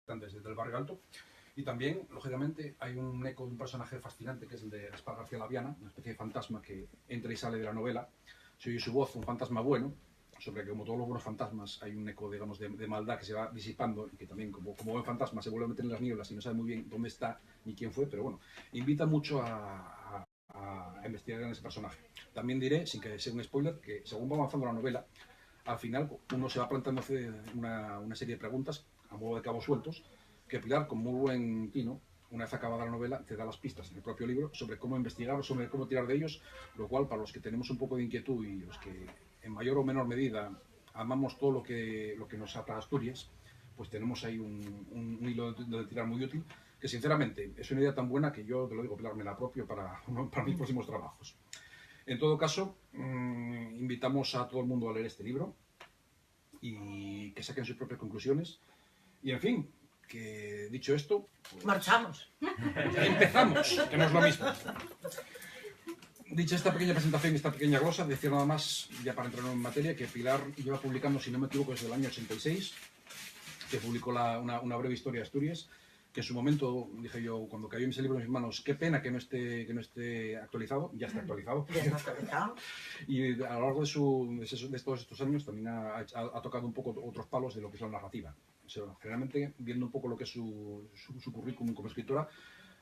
desde el Barrio Alto. Y también, lógicamente, hay un eco de un personaje fascinante que es el de Gaspar García Laviana, una especie de fantasma que entra y sale de la novela. Se oye su voz, un fantasma bueno, sobre que como todos los buenos fantasmas hay un eco, digamos, de maldad que se va disipando y que también como buen fantasma se vuelve a meter en las nieblas y no sabe muy bien dónde está ni quién fue, pero bueno, invita mucho a investigar en ese personaje. También diré, sin que sea un spoiler, que según va avanzando la novela, al final uno se va planteando una serie de preguntas a modo de cabos sueltos que Pilar, con muy buen tino, una vez acabada la novela, te da las pistas en el propio libro sobre cómo investigar o sobre cómo tirar de ellos, lo cual, para los que tenemos un poco de inquietud y los que en mayor o menor medida amamos todo lo que nos ata a Asturias, pues tenemos ahí un hilo de tirar muy útil, que sinceramente es una idea tan buena que yo, te lo digo, Pilar, me la apropio para mis próximos trabajos. En todo caso, invitamos a todo el mundo a leer este libro y que saquen sus propias conclusiones. Y en fin, que dicho esto, pues, marchamos. Empezamos, que no es lo mismo. Dicha esta pequeña presentación y esta pequeña glosa, decir nada más, ya para entrar en materia, que Pilar lleva publicando, si no me equivoco, desde el año 86, que publicó una breve historia de Asturias, que en su momento, dije yo, cuando cayó ese libro en mis manos, qué pena que no esté actualizado, ya está actualizado. Ya está actualizado. Y a lo largo de todos estos años también ha tocado un poco otros palos de lo que es la narrativa. O sea, generalmente, viendo un poco lo que es su currículum como escritora,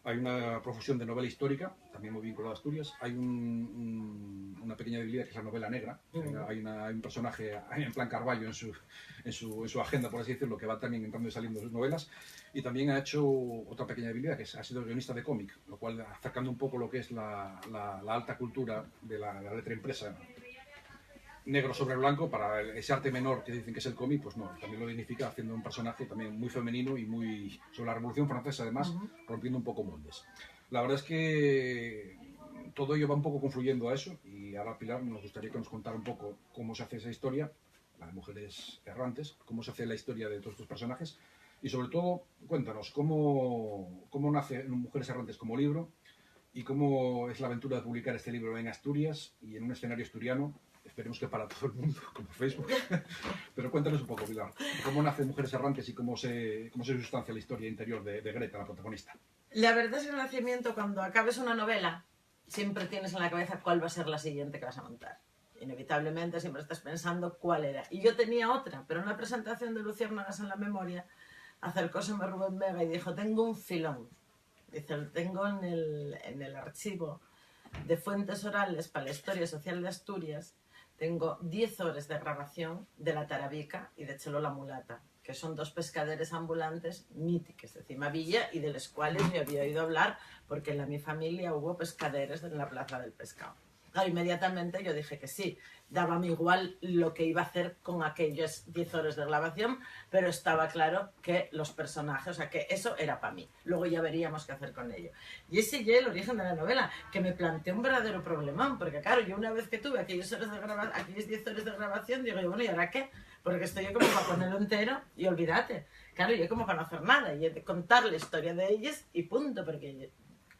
hay una profusión de novela histórica, también muy vinculada a Asturias. Hay una pequeña debilidad que es la novela negra. Hay un personaje en plan Carballo en su agenda, por así decirlo, que va también entrando y saliendo de sus novelas. Y también ha hecho otra pequeña debilidad, que ha sido guionista de cómic, lo cual, acercando un poco lo que es la alta cultura de la letra impresa, negro sobre blanco, para ese arte menor que dicen que es el cómic, pues no, también lo dignifica haciendo un personaje también muy femenino y muy sobre la Revolución Francesa, además, rompiendo un poco moldes. La verdad es que todo ello va un poco confluyendo a eso, y ahora, Pilar, nos gustaría que nos contara un poco cómo se hace esa historia, la de Mujeres Errantes, cómo se hace la historia de todos estos personajes, y sobre todo, cuéntanos cómo nace Mujeres Errantes como libro, y cómo es la aventura de publicar este libro en Asturias y en un escenario asturiano. Esperemos que para todo el mundo, como Facebook. Pero cuéntanos un poco, Pilar, ¿cómo nace Mujeres Errantes y cómo se sustancia la historia interior de Greta, la protagonista? La verdad es que el nacimiento, cuando acabes una novela, siempre tienes en la cabeza cuál va a ser la siguiente que vas a montar. Inevitablemente siempre estás pensando cuál era. Y yo tenía otra, pero en una presentación de Luciérnagas en la Memoria, acercóseme Rubén Vega y dijo, tengo un filón. Dice, lo tengo en el archivo de fuentes orales para la historia social de Asturias. Tengo 10 horas de grabación de La Tarabica y de Chelo la Mulata, que son dos pescaderes ambulantes míticos de Cimavilla y de los cuales yo había oído hablar porque en mi familia hubo pescaderes en la Plaza del Pescado. Inmediatamente yo dije que sí, dábame igual lo que iba a hacer con aquellas 10 horas de grabación, pero estaba claro que los personajes, o sea, que eso era para mí. Luego ya veríamos qué hacer con ello. Y ese ya el origen de la novela, que me planteó un verdadero problemón, porque claro, yo una vez que tuve aquellas 10 horas de grabación, digo yo, bueno, ¿y ahora qué? Porque estoy yo como para ponerlo entero y olvídate. Claro, yo como para no hacer nada, y he de contar la historia de ellas y punto, porque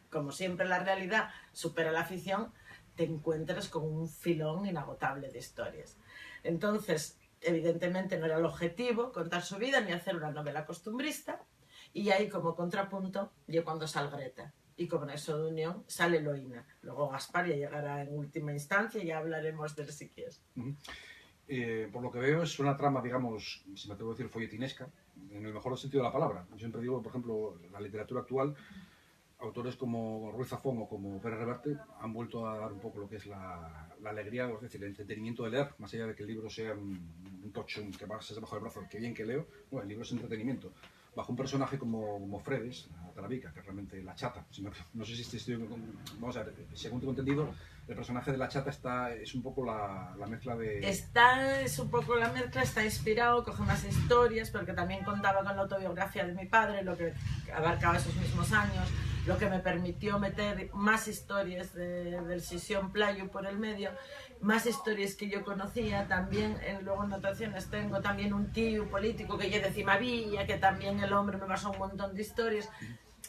como siempre la realidad supera la ficción, te encuentras con un filón inagotable de historias. Entonces, evidentemente no era el objetivo contar su vida ni hacer una novela costumbrista, y ahí como contrapunto yo cuando sale Greta, y con eso de unión sale Eloína. Luego Gaspar ya llegará en última instancia y ya hablaremos de él si quieres. Por lo que veo es una trama, digamos, si me atrevo a decir, folletinesca, en el mejor sentido de la palabra. Yo siempre digo, por ejemplo, la literatura actual, autores como Ruiz Zafón o como Pérez Reverte han vuelto a dar un poco lo que es la alegría, es decir, el entretenimiento de leer, más allá de que el libro sea un tocho que vas bajo el brazo, que bien que leo, bueno, el libro es entretenimiento. Bajo un personaje como Fredes, la Tarabica, que es realmente la chata. No sé si estoy... Vamos a ver, según tengo entendido, el personaje de la chata es un poco la mezcla de... Es un poco la mezcla, está inspirado, coge más historias, porque también contaba con la autobiografía de mi padre, lo que abarcaba esos mismos años, lo que me permitió meter más historias del Sisión Playo por el medio, más historias que yo conocía. También luego en anotaciones tengo también un tío político que yo de Cimavilla, que también el hombre me basó un montón de historias.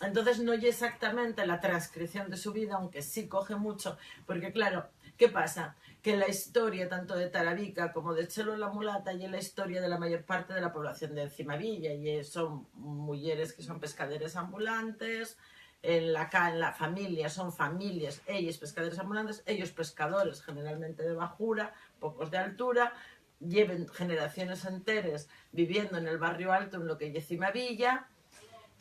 Entonces no oye exactamente la transcripción de su vida, aunque sí coge mucho, porque claro, ¿Qué pasa? Que la historia tanto de Tarabica como de Chelo la mulata y la historia de la mayor parte de la población de Cimavilla, y son mujeres que son pescaderes ambulantes, en la familia son familias, ellos pescadores ambulantes, ellos pescadores generalmente de bajura, pocos de altura, lleven generaciones enteras viviendo en el barrio alto, en lo que es Cimavilla,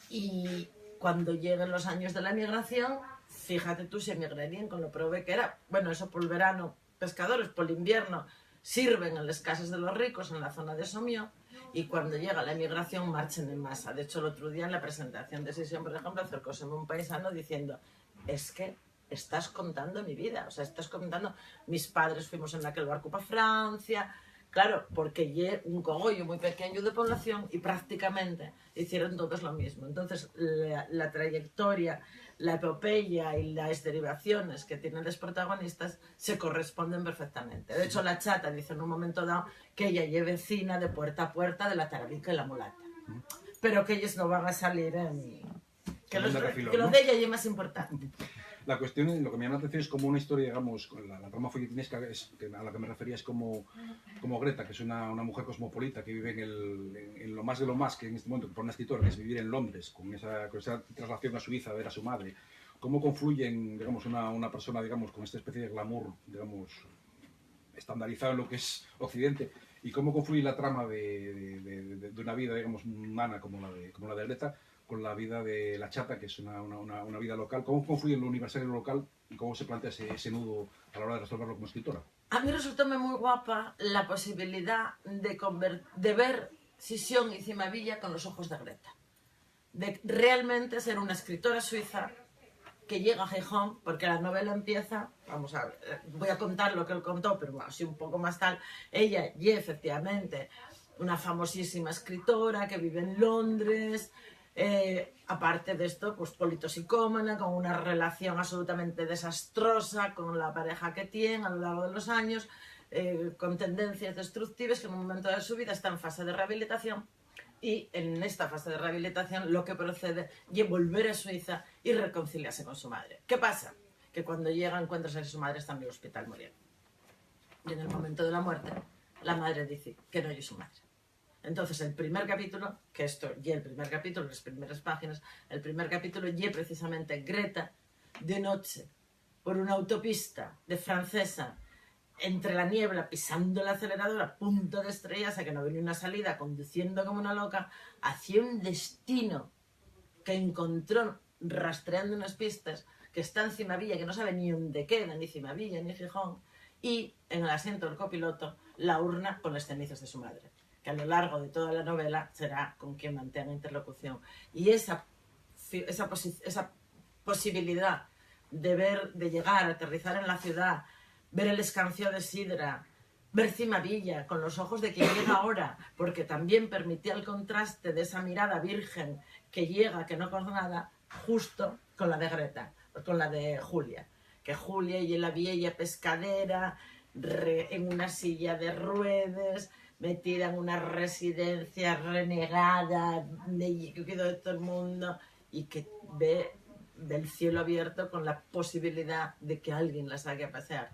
y cuando lleguen los años de la migración, fíjate tú si emigrarían con lo prove que era. Bueno, eso por el verano, pescadores, por el invierno, sirven en las casas de los ricos en la zona de Somió, y cuando llega la emigración marchen en masa. De hecho, el otro día en la presentación de sesión, por ejemplo, acercóseme un paisano diciendo, es que estás contando mi vida, o sea, estás contando, mis padres fuimos en aquel barco para Francia, claro, porque lle un cogollo muy pequeño de población y prácticamente hicieron todos lo mismo. Entonces, la trayectoria, la epopeya y las derivaciones que tienen los protagonistas se corresponden perfectamente. De hecho, la chata dice en un momento dado que ella es vecina de puerta a puerta de la Tarabica y la mulata, pero que ellos no van a salir en... Que los de ella es más importante. La cuestión, lo que me llama la atención es como una historia, digamos, la trama folletinesca a la que me refería es como Greta, que es una mujer cosmopolita que vive en lo más de lo más, que en este momento, por una escritora, que es vivir en Londres, con esa traslación a Suiza a ver a su madre. Cómo confluyen, digamos, una persona, digamos, con esta especie de glamour, digamos, estandarizado en lo que es Occidente, y cómo confluye la trama de una vida, digamos, humana como la de Greta, con la vida de la chata, que es una vida local. ¿Cómo confluye lo universal y lo local y cómo se plantea ese nudo a la hora de resolverlo como escritora? A mí resultó muy guapa la posibilidad de ver Sisión y Cimavilla con los ojos de Greta. De realmente ser una escritora suiza que llega a Gijón, porque la novela empieza, vamos a ver, voy a contar lo que él contó, pero bueno, así un poco más tal, ella y efectivamente una famosísima escritora que vive en Londres, aparte de esto, pues politoxicómana, con una relación absolutamente desastrosa con la pareja que tiene a lo largo de los años, con tendencias destructivas, que en un momento de su vida está en fase de rehabilitación, y en esta fase de rehabilitación lo que procede es volver a Suiza y reconciliarse con su madre. ¿Qué pasa? Que cuando llega encuentra que su madre está en el hospital muriendo. Y en el momento de la muerte, la madre dice que no es su madre. Entonces el primer capítulo, que esto y el primer capítulo, las primeras páginas, el primer capítulo y precisamente Greta de noche por una autopista de francesa entre la niebla, pisando el acelerador a punto de estrellarse, que no venía una salida, conduciendo como una loca, hacia un destino que encontró rastreando unas pistas, que está en Cimavilla, que no sabe ni dónde queda, ni Cimavilla, ni Gijón, y en el asiento del copiloto la urna con las cenizas de su madre, que a lo largo de toda la novela será con quien mantenga interlocución. Y esa posibilidad de llegar, aterrizar en la ciudad, ver el escancio de Sidra, ver Cimavilla con los ojos de quien llega ahora, porque también permitía el contraste de esa mirada virgen que llega, que no conoce nada, justo con la de Greta, con la de Julia. Que Julia y la vieja pescadera, en una silla de ruedas, metida en una residencia renegada, de todo el mundo, y que ve del cielo abierto con la posibilidad de que alguien la saque a pasear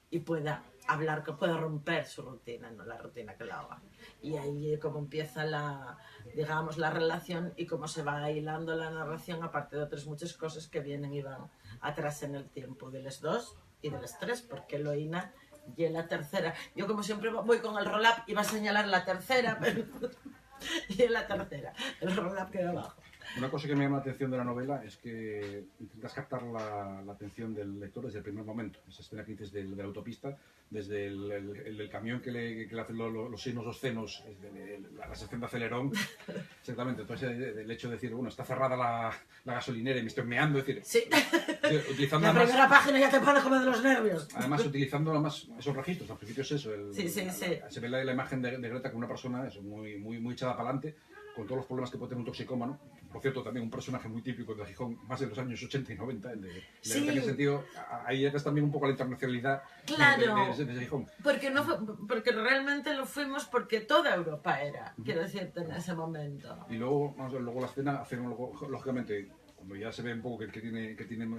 y pueda hablar, que pueda romper su rutina, no la rutina que la haga. Y ahí es como empieza la relación y cómo se va hilando la narración, aparte de otras muchas cosas que vienen y van atrás en el tiempo, de los dos y de los tres, porque Eloína y la tercera. Yo como siempre voy con el roll-up y va a señalar la tercera, pero y en la tercera, el roll-up queda abajo. Una cosa que me llama la atención de la novela es que intentas captar la atención del lector desde el primer momento. Esa escena que dices de la autopista, desde el camión que le hacen los signos obscenos, la sección de acelerón. Exactamente. Entonces, el hecho de decir, bueno, está cerrada la gasolinera y me estoy meando, es decir, sí. Utilizando la primera página ya te pone como de los nervios. Además, utilizando esos registros, al principio es eso. Sí. Se ve la imagen de Greta como una persona eso, muy echada para adelante, con todos los problemas que puede tener un toxicómano. Por cierto, también un personaje muy típico de Gijón, más de los años 80 y 90. Sí. En ese sentido, ahí llegas también un poco a la internacionalidad de Gijón. Porque realmente lo fuimos porque toda Europa era, quiero decirte, en ese momento. Y luego la escena, lógicamente, cuando ya se ve un poco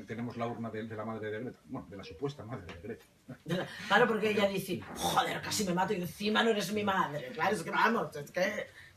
tenemos la urna de la madre de Greta, bueno, de la supuesta madre de Greta. Claro, porque ella dice, joder, casi me mato y encima no eres mi madre. Claro, es que vamos, es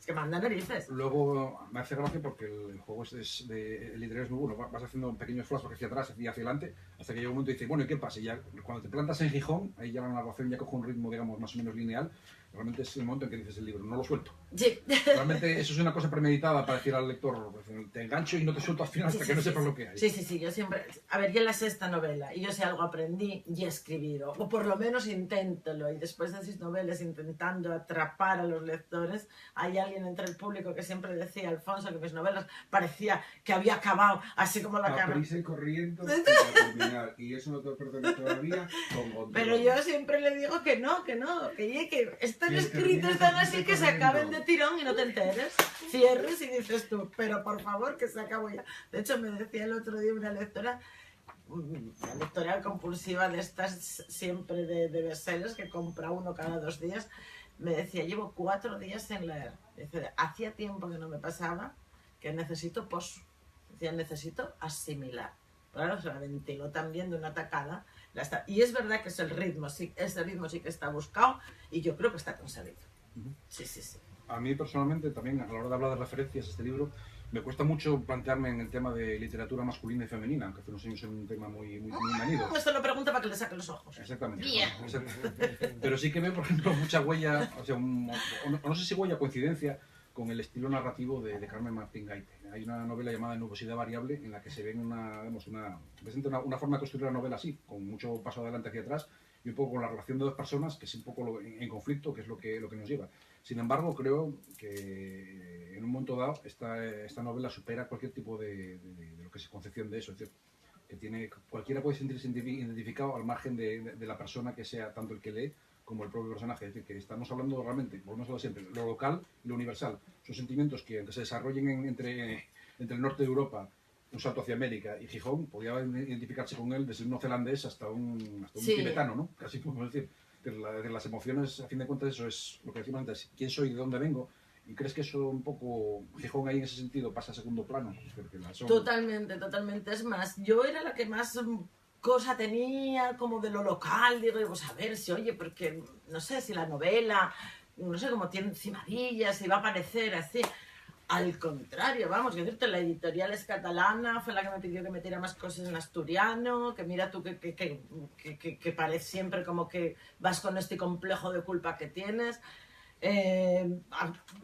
que manda narices. Luego me hace gracia porque el juego el literario es muy bueno, vas haciendo pequeños flashbacks hacia atrás y hacia adelante, hasta que llega un momento y dice, bueno, ¿y qué pasa? Y ya, cuando te plantas en Gijón, ahí ya la narración ya coge un ritmo, digamos, más o menos lineal. Realmente es el momento en que dices el libro, no lo suelto. Sí. Realmente eso es una cosa premeditada para decir al lector, te engancho y no te suelto al final hasta que no sepas lo que hay. Sí, yo siempre... A ver, ya la sexta novela, y yo si algo aprendí, y he escribido, o por lo menos inténtalo, y después de 6 novelas intentando atrapar a los lectores, hay alguien entre el público que siempre decía, Alfonso, que mis novelas parecía que había acabado, así como la cara. Prisa y corriendo para terminar, y eso no te lo perdono todavía con control. Pero yo siempre le digo que no, que están escritos tan así que se acaben de tirón y no te enteres. Cierres y dices tú, pero por favor que se acabó ya. De hecho me decía el otro día una lectora compulsiva de estas siempre de bestsellers que compra uno cada 2 días, me decía, llevo 4 días sin leer. Dice, hacía tiempo que no me pasaba, que necesito pozo. Decía, necesito asimilar. Claro, se la ventiló también de una tacada. Y es verdad que es el ritmo, sí, ese ritmo sí que está buscado y yo creo que está conseguido. Sí. A mí personalmente también, a la hora de hablar de referencias a este libro, me cuesta mucho plantearme en el tema de literatura masculina y femenina, aunque hace unos años es un tema muy manido. Esto lo pregunta para que le saque los ojos. Exactamente. Bien. Pero sí que veo, por ejemplo, mucha huella, o sea, no sé si huella coincidencia con el estilo narrativo de Carmen Martín Gaite. Hay una novela llamada Nubosidad Variable en la que se ve presenta una forma de construir la novela así, con mucho paso adelante hacia atrás y un poco con la relación de 2 personas, que es un poco en conflicto, que es lo que nos lleva. Sin embargo, creo que en un momento dado esta novela supera cualquier tipo de lo que es concepción de eso. Es decir, que cualquiera puede sentirse identificado al margen de la persona que sea, tanto el que lee como el propio personaje. Es decir, que estamos hablando realmente, volvemos a hablar siempre, lo local y lo universal. Son sentimientos que, aunque se desarrollen entre el norte de Europa, un salto hacia América y Gijón, podía identificarse con él desde un neozelandés hasta un tibetano, ¿no? Casi podemos decir. De las emociones, a fin de cuentas, eso es lo que decimos antes, quién soy, de dónde vengo, y crees que eso un poco, Gijón ahí en ese sentido pasa a segundo plano. Totalmente, es más, yo era la que más cosa tenía como de lo local, digo, pues a ver si, oye, porque no sé si la novela, no sé cómo tiene cimadillas, si va a aparecer así. Al contrario, vamos, que decirte, la editorial es catalana, fue la que me pidió que metiera más cosas en asturiano, que mira tú que parece siempre como que vas con este complejo de culpa que tienes.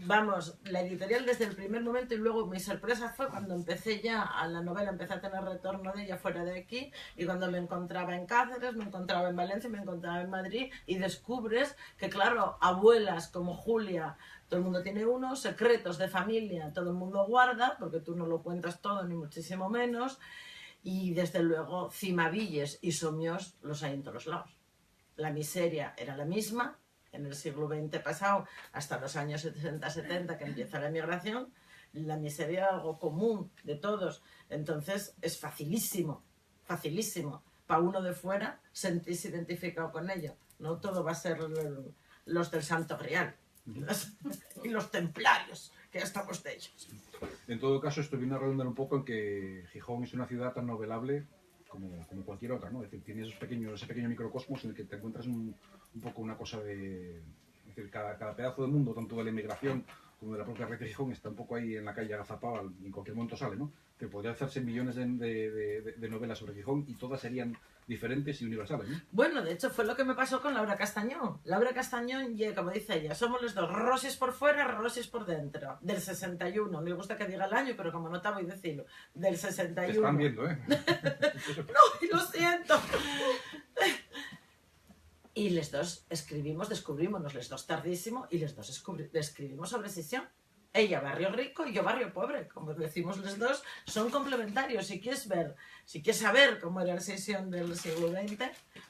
Vamos, la editorial desde el primer momento, y luego mi sorpresa fue cuando empecé ya a la novela, empecé a tener retorno de ella fuera de aquí, y cuando me encontraba en Cáceres, me encontraba en Valencia, me encontraba en Madrid, y descubres que claro, abuelas como Julia, todo el mundo tiene uno, secretos de familia, todo el mundo guarda, porque tú no lo cuentas todo, ni muchísimo menos, y desde luego cimavilles y somios los hay en todos los lados. La miseria era la misma en el siglo XX pasado, hasta los años 60-70, que empieza la emigración, la miseria es algo común de todos. Entonces es facilísimo para uno de fuera sentirse identificado con ello. No todo va a ser los del Santo Grial y los templarios, que ya estamos de ellos. En todo caso, esto viene a redundar un poco en que Gijón es una ciudad tan novelable como cualquier otra, ¿no? Es decir, tiene ese pequeño microcosmos en el que te encuentras un poco una cosa de... Es decir, cada pedazo del mundo, tanto de la inmigración como de la propia red de Gijón, está un poco ahí en la calle agazapado y en cualquier momento sale, ¿no? Que podría hacerse millones de novelas sobre Gijón y todas serían diferentes y universales, ¿no? Bueno, de hecho fue lo que me pasó con Laura Castañón. Laura Castañón, como dice ella, somos los dos, rosis por fuera, rosis por dentro. Del 61, me gusta que diga el año, pero como no te voy a decirlo. Del 61. Te están viendo, ¿eh? No, lo siento. Y les dos descubrimos los dos tardísimo, y les dos escribimos sobre Sisión. Ella barrio rico y yo barrio pobre, como decimos los dos, son complementarios. Si quieres saber cómo era la Sisión del siglo XX,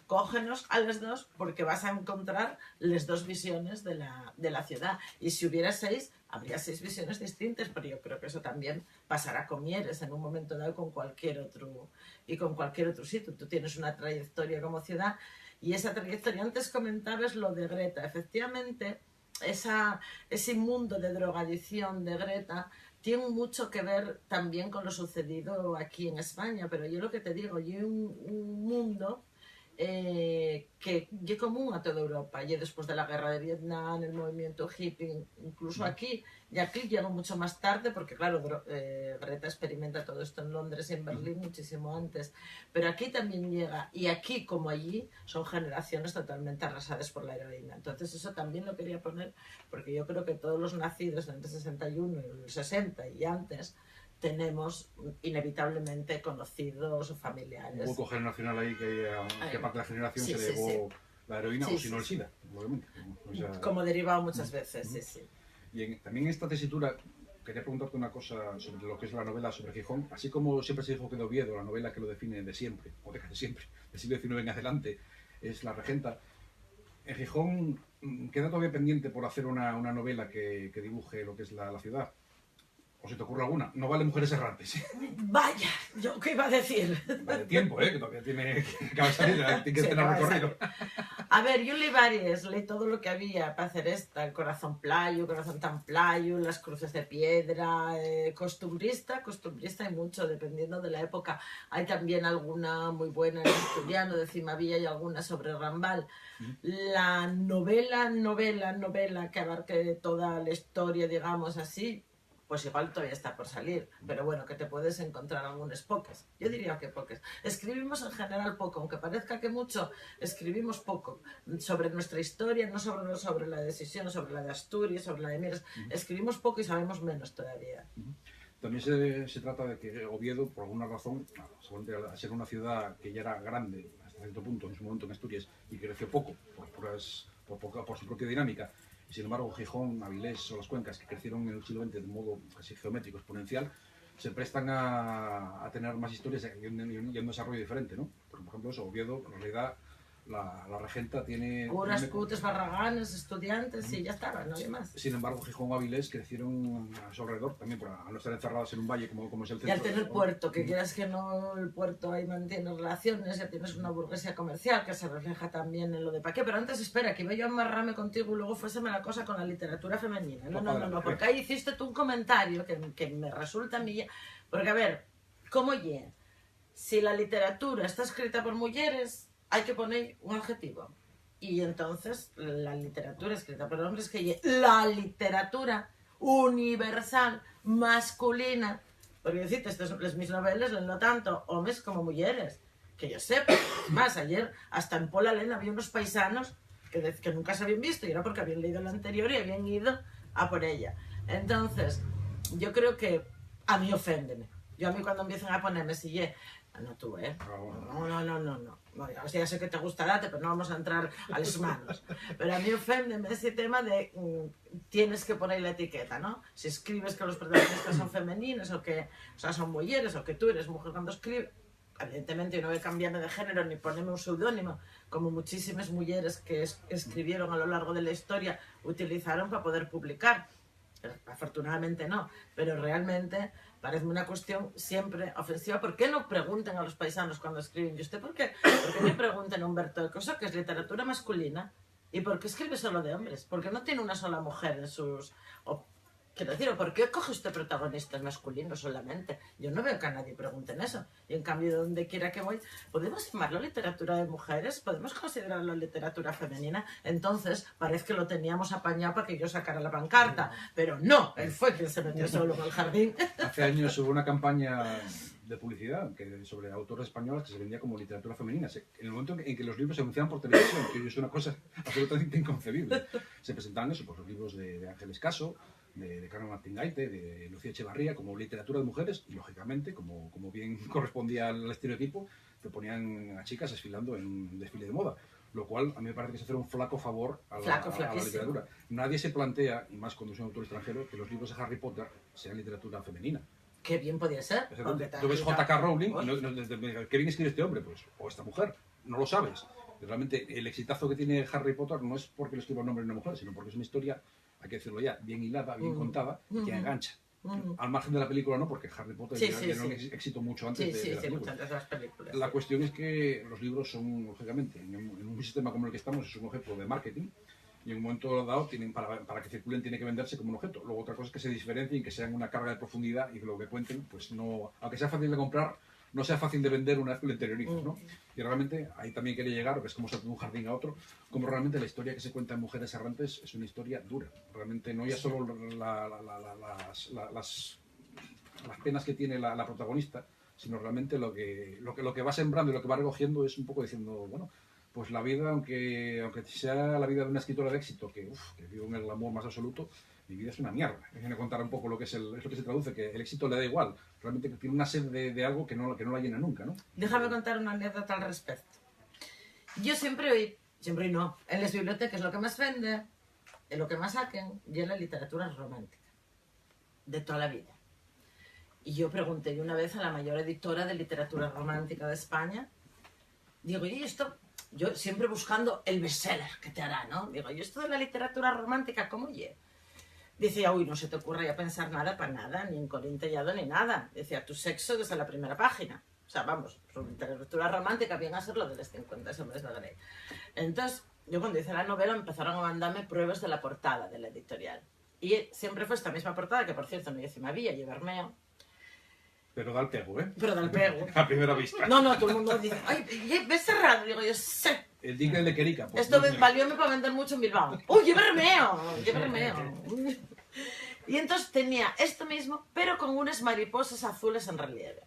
cógenos a los dos, porque vas a encontrar las dos visiones de la ciudad. Y si hubiera 6, habría 6 visiones distintas, pero yo creo que eso también pasará con Mieres en un momento dado con cualquier otro sitio. Tú tienes una trayectoria como ciudad, y esa trayectoria, antes comentabas lo de Greta, efectivamente, ese mundo de drogadicción de Greta tiene mucho que ver también con lo sucedido aquí en España, pero yo lo que te digo, yo un mundo que es común a toda Europa, y después de la guerra de Vietnam, el movimiento hippie, incluso aquí, y aquí llegó mucho más tarde, porque claro, Greta experimenta todo esto en Londres y en Berlín muchísimo antes, pero aquí también llega, y aquí como allí, son generaciones totalmente arrasadas por la heroína. Entonces eso también lo quería poner, porque yo creo que todos los nacidos entre el 61 y el 60 y antes, tenemos inevitablemente conocidos o familiares. Un hueco generacional ahí que parte de la generación sí, se sí, llevó sí. la heroína, Sí, o si no sí, el sí. SIDA, obviamente. O sea, Como derivado muchas veces, sí, sí. y también en esta tesitura, quería preguntarte una cosa sobre lo que es la novela sobre Gijón. Así como siempre se dijo que de Oviedo, la novela que lo define de siempre, o de casi siempre, del siglo XIX en adelante, es La Regenta. En Gijón queda todavía pendiente por hacer una novela que dibuje lo que es la ciudad. ¿O se te ocurre alguna? No vale Mujeres Errantes. Vaya, ¿yo qué iba a decir? Vale tiempo, que todavía tiene que salir, tiene que tener recorrido. A ver, yo leí varias, leí todo lo que había para hacer esta, el Corazón Playo, Corazón tan Playo, Las Cruces de Piedra, costumbrista hay mucho, dependiendo de la época. Hay también alguna muy buena en asturiano, de Cimavilla, y alguna sobre Rambal. La novela que abarque toda la historia, digamos así, pues igual todavía está por salir, pero bueno, que te puedes encontrar algunos pocos. Yo diría que pocos. Escribimos en general poco, aunque parezca que mucho, escribimos poco sobre nuestra historia, no sobre la decisión, sobre la de Asturias, sobre la de Mieres. Escribimos poco y sabemos menos todavía. También se trata de que Oviedo, por alguna razón, al ser una ciudad que ya era grande hasta cierto punto en su momento en Asturias y que creció poco por su propia dinámica, y sin embargo Gijón, Avilés o las Cuencas, que crecieron en el siglo XX de modo casi geométrico, exponencial, se prestan a tener más historias y un desarrollo diferente, ¿no? Por ejemplo, eso, Oviedo, en realidad, la Regenta tiene... Curas, cutes, barraganes, estudiantes, y ya estaba, no hay más. Sin embargo, Gijón o Avilés crecieron a su alrededor, también al no estar encerradas en un valle como es el centro. Y al tener puerto, que quieras que no, el puerto ahí mantiene relaciones, ya tienes una burguesía comercial que se refleja también en lo de Paqué. Pero antes, espera, que iba yo a amarrarme contigo y luego fuéseme la cosa con la literatura femenina. No, porque ahí hiciste tú un comentario que me resulta a mí... Porque, a ver, ¿cómo ye? Si la literatura está escrita por mujeres, hay que poner un adjetivo. Y entonces la literatura escrita por hombres, que la literatura universal, masculina, porque decirte, mis novelas no tanto hombres como mujeres, que yo sepa. Más, ayer hasta en Pola Lena había unos paisanos que nunca se habían visto, y era porque habían leído la anterior y habían ido a por ella. Entonces, yo creo que a mí oféndeme. Yo a mí cuando empiezan a ponerme, si no tú, no. O sea, ya sé que te gusta date, pero no vamos a entrar a las manos. Pero a mí oféndeme ese tema de tienes que poner la etiqueta, ¿no? Si escribes que los protagonistas son femeninos o que son mujeres o que tú eres mujer cuando escribes, evidentemente yo no voy a cambiarme de género ni ponerme un seudónimo, como muchísimas mujeres que escribieron a lo largo de la historia utilizaron para poder publicar. Afortunadamente no, pero realmente parece una cuestión siempre ofensiva. ¿Por qué no pregunten a los paisanos cuando escriben? ¿Y usted por qué me preguntan a Humberto de Cosa, que es literatura masculina? ¿Y por qué escribe solo de hombres? ¿Por qué no tiene una sola mujer en sus... Quiero decir, ¿por qué coge usted protagonistas masculinos solamente? Yo no veo que a nadie pregunten eso. Y en cambio, donde quiera que voy, ¿podemos llamarlo literatura de mujeres? ¿Podemos considerarlo literatura femenina? Entonces, parece que lo teníamos apañado para que yo sacara la pancarta. Pero no, él fue quien se metió solo en el jardín. Hace años hubo una campaña de publicidad sobre autores españoles que se vendía como literatura femenina. En el momento en que los libros se anunciaban por televisión, que es una cosa absolutamente inconcebible. Se presentaban eso, pues los libros de Ángeles Caso, de Carmen Martín Gaite, de Lucía Echevarría, como literatura de mujeres, y lógicamente, como bien correspondía al estereotipo, te ponían a chicas desfilando en un desfile de moda. Lo cual a mí me parece que es hacer un flaco favor a la literatura. Nadie se plantea, y más cuando es un autor extranjero, que los libros de Harry Potter sean literatura femenina. Qué bien podía ser. Tú ves J.K. Rowling y qué bien escribe este hombre, pues, o esta mujer, no lo sabes. Realmente el exitazo que tiene Harry Potter no es porque lo escriba un hombre y una mujer, sino porque es una historia, hay que decirlo ya, bien hilada, bien contada, que engancha. Al margen de la película no, porque Harry Potter ya era un éxito mucho antes de la película. Mucho antes de las películas. La cuestión es que los libros son, lógicamente, en un sistema como el que estamos, es un objeto de marketing, y en un momento dado para que circulen tiene que venderse como un objeto. Luego otra cosa es que se diferencien, que sean una carga de profundidad y que lo que cuenten, pues no, aunque sea fácil de comprar, no sea fácil de vender una vez que lo interiorizas, ¿no? Y realmente ahí también quería llegar, que es como saltar de un jardín a otro, como realmente la historia que se cuenta en Mujeres Errantes es una historia dura. Realmente no ya solo las penas que tiene la protagonista, sino realmente lo que va sembrando y lo que va recogiendo es un poco diciendo, bueno, pues la vida, aunque sea la vida de una escritora de éxito que vive en el amor más absoluto, mi vida es una mierda. Déjenme contar un poco lo que es lo que se traduce, que el éxito le da igual. Realmente que tiene una sed de algo que no la llena nunca, ¿no? Déjame contar una anécdota al respecto. Yo siempre oí, en las bibliotecas lo que más vende, en lo que más saquen, y es la literatura romántica, de toda la vida. Y yo pregunté una vez a la mayor editora de literatura romántica de España, digo, ¿y esto? Yo siempre buscando el bestseller que te hará, ¿no? Digo, ¿y esto de la literatura romántica cómo oye? Decía, uy, no se te ocurra ya pensar nada para nada, ni en corintellado ni nada. Decía, tu sexo desde la primera página. O sea, vamos, literatura romántica viene a ser lo de los 50 hombres de Grey. Entonces, yo cuando hice la novela empezaron a mandarme pruebas de la portada de la editorial. Y siempre fue esta misma portada, que por cierto no hice Mavilla y Bermeo. Pero da el pego, ¿eh? Pero da el pego. A primera vista. No, todo el mundo dice, ay, ¿ves cerrado? Digo, yo sé. El dique de Querica. Pues, Esto valióme para vender mucho en Bilbao. ¡Uy, Bermeo! Y entonces tenía esto mismo, pero con unas mariposas azules en relieve.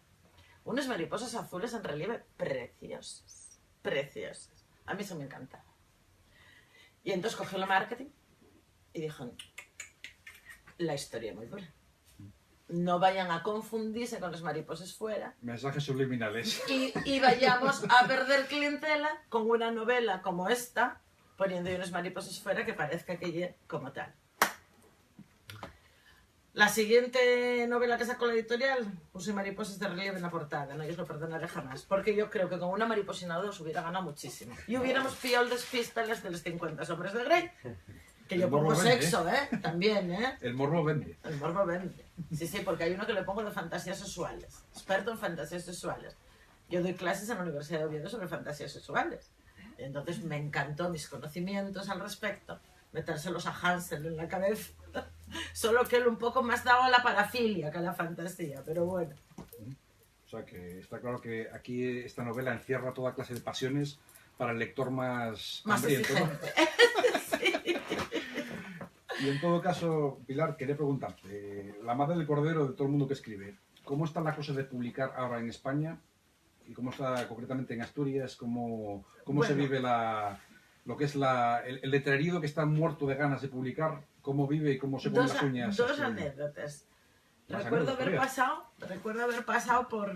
Unas mariposas azules en relieve preciosas. Preciosas. A mí eso me encantaba. Y entonces cogió el marketing y dijo, la historia es muy dura. No vayan a confundirse con las mariposas fuera. Mensajes subliminales. Y vayamos a perder clientela con una novela como esta, poniendo unas mariposas fuera que parezca que llegue como tal. La siguiente novela que sacó la editorial, puse mariposas de relieve en la portada, no os lo perdonaré jamás, porque yo creo que con una mariposina o dos hubiera ganado muchísimo. Y hubiéramos pillado el despiste de los 50 hombres de Grey. Que yo pongo sexo, también, El morbo vende. El morbo vende. Sí, porque hay uno que le pongo de fantasías sexuales. Experto en fantasías sexuales. Yo doy clases en la Universidad de Oviedo sobre fantasías sexuales. Y entonces me encantó mis conocimientos al respecto, metérselos a Hansel en la cabeza. Solo que él un poco más daba a la parafilia que a la fantasía, pero bueno. O sea que está claro que aquí esta novela encierra toda clase de pasiones para el lector más hambriento, ¿no? Y en todo caso, Pilar, quería preguntarte, la madre del cordero de todo el mundo que escribe, ¿cómo está la cosa de publicar ahora en España? ¿Y cómo está concretamente en Asturias? ¿Cómo se vive lo que es el letrerío que está muerto de ganas de publicar? ¿Cómo vive y cómo se pone las uñas? Dos anécdotas. Recuerdo haber pasado por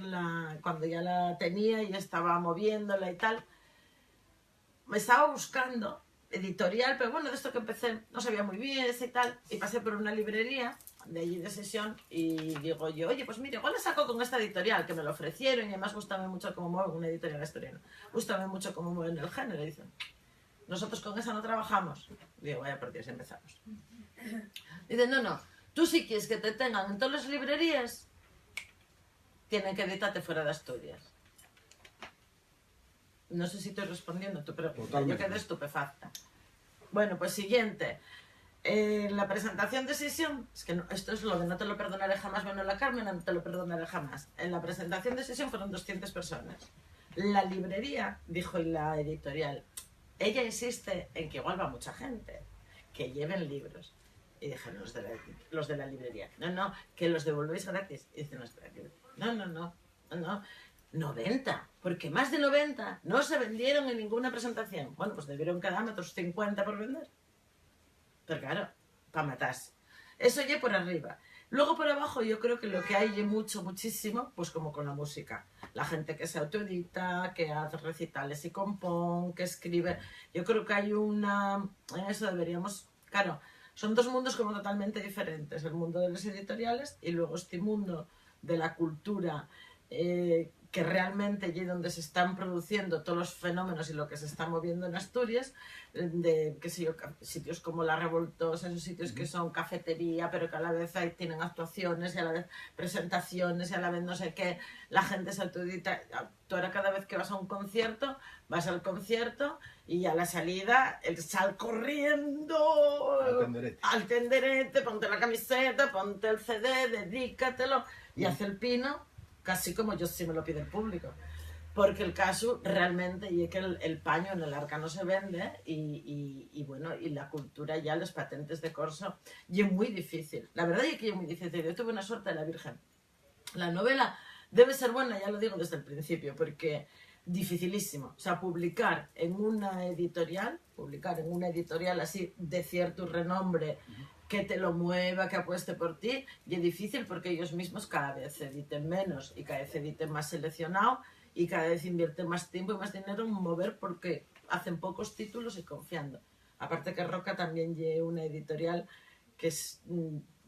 cuando ya la tenía y estaba moviéndola y tal. Me estaba buscando editorial, pero bueno, de esto que empecé no sabía muy bien y tal, y pasé por una librería de allí de Sesión y digo yo, oye, pues mira, igual la saco con esta editorial, que me lo ofrecieron y además gustaba mucho cómo mueven una editorial asturiana, gustaba mucho cómo mueven el género, y dicen, nosotros con esa no trabajamos. Digo, vaya por Dios, empezamos. Dicen, no, tú si quieres que te tengan en todas las librerías, tienen que editarte fuera de Asturias. No sé si estoy respondiendo a tu pregunta. Totalmente. Yo quedé estupefacta. Bueno, pues siguiente. La presentación de Sesión, es que esto es lo de no te lo perdonaré jamás, bueno, la Carmen, no te lo perdonaré jamás. En la presentación de Sesión fueron 200 personas. La librería, dijo y la editorial, ella insiste en que igual va mucha gente, que lleven libros. Y dijeron los de la librería, no, que los devolvéis gratis. Y dicen, no. 90, porque más de 90 no se vendieron en ninguna presentación. Bueno, pues debieron quedarme otros 50 por vender. Pero claro, para matarse. Eso ya por arriba. Luego por abajo yo creo que lo que hay muchísimo, pues como con la música. La gente que se autoedita, que hace recitales y compone, que escribe. Yo creo que hay en eso deberíamos... Claro, son dos mundos como totalmente diferentes. El mundo de los editoriales y luego este mundo de la cultura... que realmente allí donde se están produciendo todos los fenómenos y lo que se está moviendo en Asturias, de, qué sé yo, sitios como La Revoltosa, esos sitios que son cafetería, pero que a la vez ahí tienen actuaciones y a la vez presentaciones y a la vez no sé qué, la gente se autoedita. Tú ahora cada vez que vas a un concierto, vas al concierto y a la salida sal corriendo al tenderete, ponte la camiseta, ponte el CD, dedícatelo y hace el pino, casi como yo sí me lo pide el público. Porque el caso realmente y es que el paño en el arca no se vende y bueno, y la cultura ya, los patentes de corso, y es muy difícil. La verdad es que es muy difícil. Yo tuve una suerte de la Virgen. La novela debe ser buena, ya lo digo desde el principio, porque dificilísimo. O sea, publicar en una editorial así de cierto renombre, que te lo mueva, que apueste por ti, y es difícil porque ellos mismos cada vez editen menos y cada vez editen más seleccionado y cada vez invierten más tiempo y más dinero en mover porque hacen pocos títulos y confiando. Aparte que Roca también lleva una editorial que es,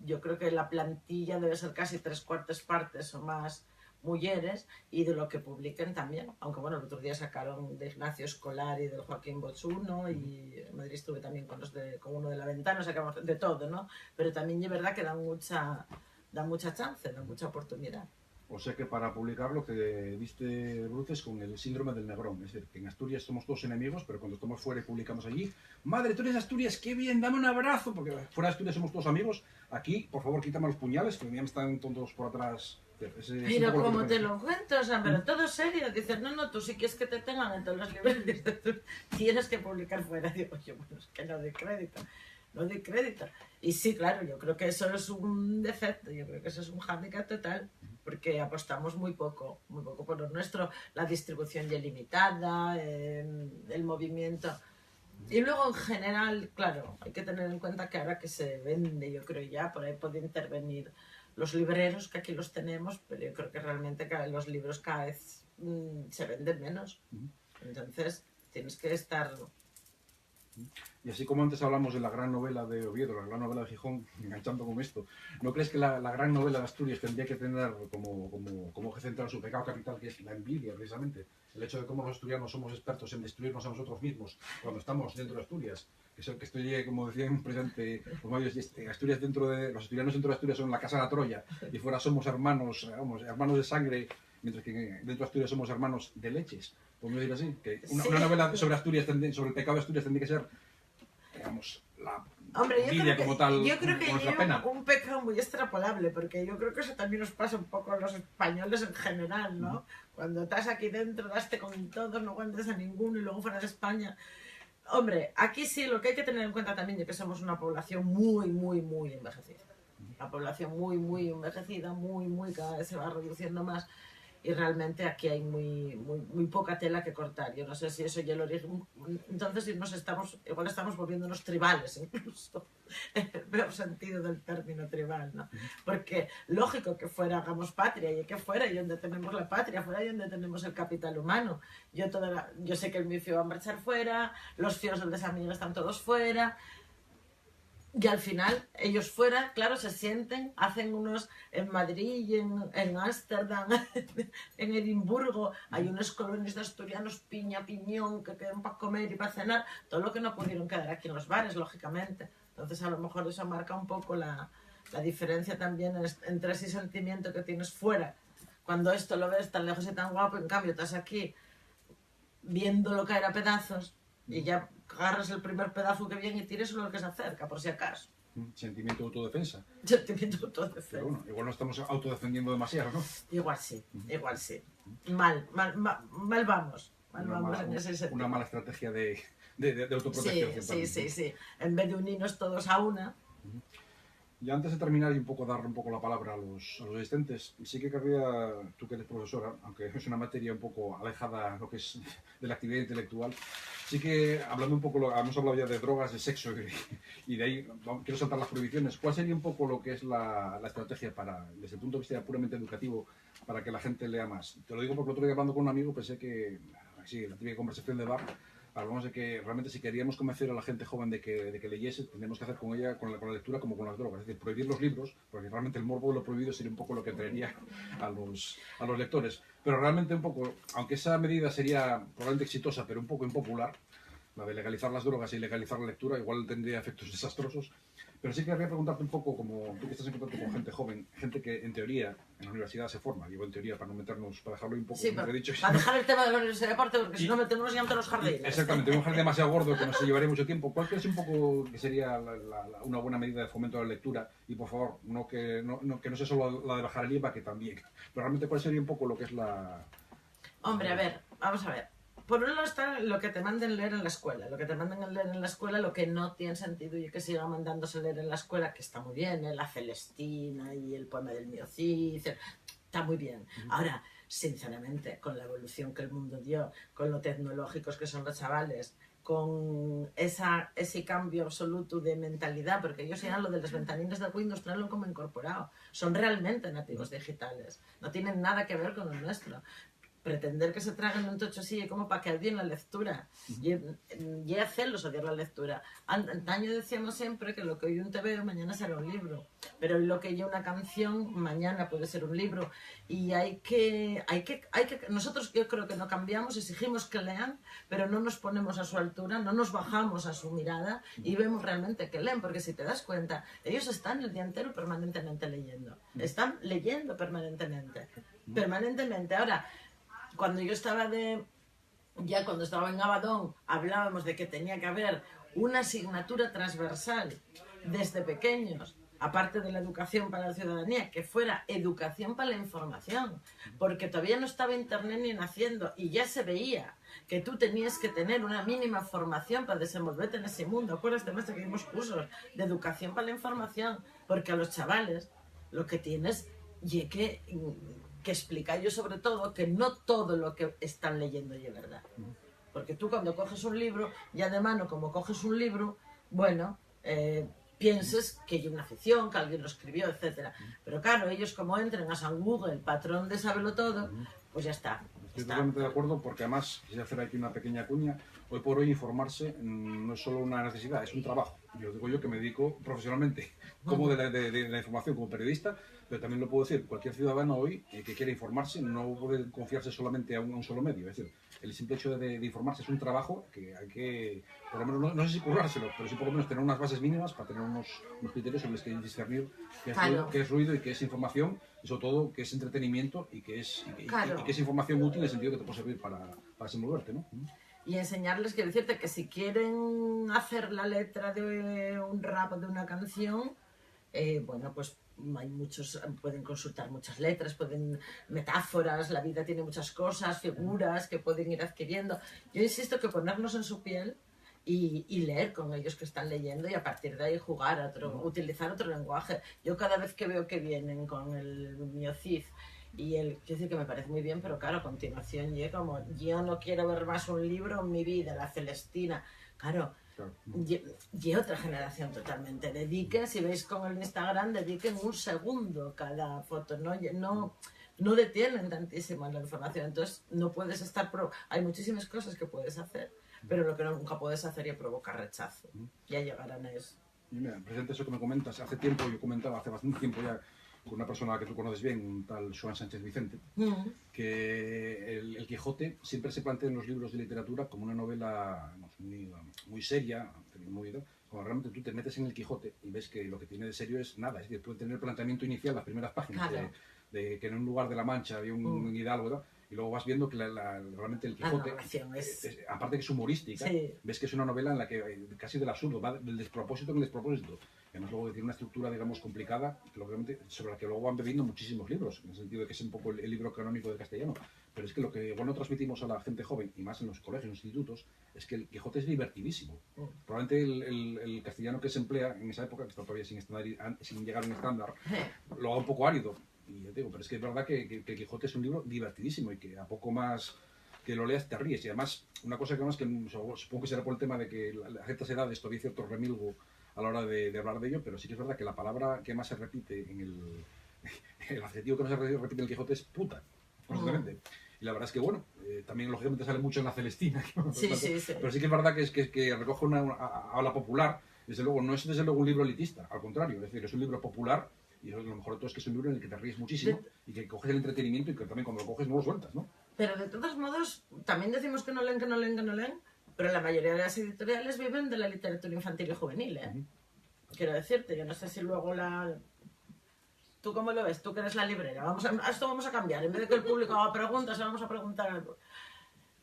yo creo que la plantilla debe ser casi 3/4 partes o más mujeres y de lo que publiquen también, aunque bueno, el otro día sacaron de Ignacio Escolar y del Joaquín Bochuno y en Madrid estuve también con uno de La Ventana, sacamos de todo, ¿no? Pero también es verdad que da mucha chance, da mucha oportunidad. O sea que para publicarlo te viste bruces con el síndrome del Negrón. Es decir, que en Asturias somos todos enemigos, pero cuando estamos fuera y publicamos allí, madre, tú eres de Asturias, qué bien, dame un abrazo, porque fuera de Asturias somos todos amigos. Aquí, por favor, quítame los puñales, que ya me están todos por atrás. Mira cómo te lo cuento, o sea, pero todo serio. Dices, no, tú sí quieres que te tengan en todos los libros, dices, tú tienes que publicar fuera. Digo, yo, bueno, es que no doy crédito. Y sí, claro, yo creo que eso es un defecto, yo creo que eso es un hándicap total, porque apostamos muy poco por lo nuestro, la distribución ya limitada, el movimiento. Y luego en general, claro, hay que tener en cuenta que ahora que se vende, yo creo ya, por ahí puede intervenir los libreros, que aquí los tenemos, pero yo creo que realmente los libros cada vez se venden menos. Entonces tienes que estar... Y así como antes hablamos de la gran novela de Oviedo, la gran novela de Gijón, enganchando con esto, ¿no crees que la gran novela de Asturias tendría que tener como eje central su pecado capital, que es la envidia, precisamente? El hecho de cómo los asturianos somos expertos en destruirnos a nosotros mismos cuando estamos dentro de Asturias. Que estoy, como decía un presidente, Asturias los asturianos dentro de Asturias son la casa de la Troya, y fuera somos hermanos de sangre, mientras que dentro de Asturias somos hermanos de leches. ¿Podemos decir así? Que una novela sobre Asturias, sobre el pecado de Asturias, tendría que ser, digamos, la envidia como tal. Yo creo que hay un pecado muy extrapolable, porque yo creo que eso también nos pasa un poco a los españoles en general, ¿no? Cuando estás aquí dentro, daste con todos, no aguantas a ninguno, y luego fuera de España. Hombre, aquí sí, lo que hay que tener en cuenta también es que somos una población muy envejecida. La población muy envejecida, cada vez se va reduciendo más. Y realmente aquí hay muy poca tela que cortar. Yo no sé si eso ya lo origen. Entonces igual estamos volviéndonos tribales, incluso, en el peor sentido del término tribal, ¿no? Porque lógico que fuera hagamos patria, y que fuera y donde tenemos la patria, fuera y donde tenemos el capital humano. Yo sé que el MIFIO va a marchar fuera, los fíos del desamigo están todos fuera. Y al final, ellos fuera, claro, se sienten, hacen unos en Madrid y en Ámsterdam, en Edimburgo, hay unos colonias de asturianos, piña, piñón, que quedan para comer y para cenar, todo lo que no pudieron quedar aquí en los bares, lógicamente. Entonces, a lo mejor eso marca un poco la diferencia también entre ese sentimiento que tienes fuera, cuando esto lo ves tan lejos y tan guapo, en cambio estás aquí viéndolo caer a pedazos y ya agarras el primer pedazo que viene y tires uno que se acerca, por si acaso. Sentimiento de autodefensa. Sentimiento de autodefensa. Pero bueno, igual no estamos autodefendiendo demasiado, ¿no? Igual sí. Mal vamos. En ese sentido. Una mala estrategia de autoprotección. Sí. En vez de unirnos todos a una. Y antes de terminar y darle un poco la palabra a los asistentes, sí que querría, tú que eres profesora, aunque es una materia un poco alejada lo que es de la actividad intelectual, sí que hablando un poco, hemos hablado ya de drogas, de sexo y de ahí quiero saltar las prohibiciones. ¿Cuál sería un poco lo que es la estrategia desde el punto de vista puramente educativo, para que la gente lea más? Te lo digo porque el otro día hablando con un amigo pensé que, sí, la típica conversación de bar, hablamos de que realmente si queríamos convencer a la gente joven de que leyese, tendríamos que hacer con ella, con la lectura como con las drogas, es decir, prohibir los libros, porque realmente el morbo de lo prohibido sería un poco lo que traería a los lectores. Pero realmente un poco, aunque esa medida sería probablemente exitosa, pero un poco impopular, la de legalizar las drogas y legalizar la lectura, igual tendría efectos desastrosos. Pero sí querría preguntarte un poco, como tú que estás en contacto con gente joven, gente que en teoría en la universidad se forma, digo en teoría para no meternos, para dejarlo un poco, Sí, como te he dicho. para dejar el tema de la universidad aparte, porque si no metemos ya entre los jardines. Exactamente, un jardín demasiado gordo que nos llevaría mucho tiempo. ¿Cuál crees un poco que sería una buena medida de fomento de la lectura? Y por favor, que no sea solo la de bajar el IVA, que también. Pero realmente, ¿cuál sería un poco lo que es la... Hombre, a ver, vamos a ver. Por un lado está lo que te manden leer en la escuela. Lo que te manden a leer en la escuela, lo que no tiene sentido y que siga mandándose leer en la escuela, que está muy bien, la Celestina y el poema del Mío Cid, está muy bien. Ahora, sinceramente, con la evolución que el mundo dio, con lo tecnológicos que son los chavales, con ese cambio absoluto de mentalidad, porque ellos ya lo de las ventanillas de Windows traen como incorporado. Son realmente nativos digitales. No tienen nada que ver con el nuestro. Pretender que se traguen un tocho así como para que odien la lectura y hacerlos odiar la lectura. Antaño decíamos siempre que lo que hoy un TV mañana será un libro, pero lo que hoy una canción mañana puede ser un libro, y nosotros, yo creo que no cambiamos, exigimos que lean, pero no nos ponemos a su altura, no nos bajamos a su mirada y vemos realmente que leen, porque si te das cuenta, ellos están el día entero permanentemente leyendo, están leyendo permanentemente. Ahora, cuando yo estaba cuando estaba en Abadón, hablábamos de que tenía que haber una asignatura transversal desde pequeños, aparte de la educación para la ciudadanía, que fuera educación para la información, porque todavía no estaba internet ni naciendo y ya se veía que tú tenías que tener una mínima formación para desenvolverte en ese mundo. Acuérdate de que dimos cursos de educación para la información, porque a los chavales lo que tienes y que explicar yo sobre todo que no todo lo que están leyendo es verdad. Porque tú cuando coges un libro, ya de mano como coges un libro, bueno, pienses que hay una ficción, que alguien lo escribió, etc. Pero claro, ellos como entren a San Google, patrón de sábelo todo, pues ya está. Estoy totalmente de acuerdo, porque además, quisiera hacer aquí una pequeña cuña, hoy por hoy informarse no es solo una necesidad, es un trabajo. Yo digo yo que me dedico profesionalmente como de la información como periodista, pero también lo puedo decir, cualquier ciudadano hoy que quiera informarse no puede confiarse solamente a un solo medio. Es decir, el simple hecho de informarse es un trabajo que hay que, por lo menos, no sé si currárselo, pero sí por lo menos tener unas bases mínimas para tener unos criterios sobre los que discernir qué es ruido y qué es información, y sobre todo qué es entretenimiento y qué es información útil en el sentido que te puede servir para desenvolverte, ¿no? Y enseñarles, quiero decirte, que si quieren hacer la letra de un rap de una canción, bueno, pues hay pueden consultar muchas letras, metáforas, la vida tiene muchas cosas, figuras que pueden ir adquiriendo. Yo insisto que ponernos en su piel y leer con ellos que están leyendo, y a partir de ahí utilizar otro lenguaje. Yo cada vez que veo que vienen con el Mío Cid quiero decir que me parece muy bien, pero claro, a continuación yo no quiero ver más un libro en mi vida, la Celestina, claro. Y otra generación totalmente. Dediquen, si veis con el Instagram, dediquen un segundo cada foto, no detienen tantísimo la información, entonces no puedes estar hay muchísimas cosas que puedes hacer, pero lo que nunca puedes hacer es provocar rechazo. Ya llegarán a eso. Y mira, presente eso que me comentas, hace tiempo, yo comentaba hace bastante tiempo ya con una persona que tú conoces bien, un tal Joan Sánchez Vicente, que el Quijote siempre se plantea en los libros de literatura como una novela muy seria, cuando realmente tú te metes en el Quijote y ves que lo que tiene de serio es nada, es decir, puede tener el planteamiento inicial, las primeras páginas, claro, de que en un lugar de la Mancha había un hidalgo, ¿no? Y luego vas viendo que realmente el Quijote, aparte que es humorística, sí, ves que es una novela en la que casi del absurdo, va del despropósito en el despropósito. Además luego tiene una estructura, digamos, complicada, sobre la que luego van bebiendo muchísimos libros, en el sentido de que es un poco el libro canónico del castellano. Pero es que lo que bueno transmitimos a la gente joven, y más en los colegios, en los institutos, es que el Quijote es divertidísimo. Probablemente el castellano que se emplea en esa época, que está todavía sin llegar a un estándar, lo haga un poco árido. Y yo digo, pero es que es verdad que el Quijote es un libro divertidísimo y que a poco más que lo leas te ríes. Y además, una cosa que supongo que será por el tema de que a ciertas edades todavía hay cierto remilgo a la hora de hablar de ello, pero sí que es verdad que la palabra que más se repite el adjetivo que más se repite en el Quijote es puta, constantemente. Y la verdad es que, bueno, también lógicamente sale mucho en La Celestina, Sí, sí, sí. pero sí que es verdad que recoge una habla popular. Desde luego, no es desde luego un libro elitista, al contrario, es decir, es un libro popular y lo mejor de todo es que es un libro en el que te ríes muchísimo y que coges el entretenimiento y que también cuando lo coges no lo sueltas, ¿no? Pero de todos modos, también decimos que no leen, que no leen, que no leen, pero la mayoría de las editoriales viven de la literatura infantil y juvenil, ¿eh? Quiero decirte, yo no sé si luego la... ¿Tú cómo lo ves? Tú que eres la librera. Esto vamos a cambiar. En vez de que el público haga preguntas, vamos a preguntar.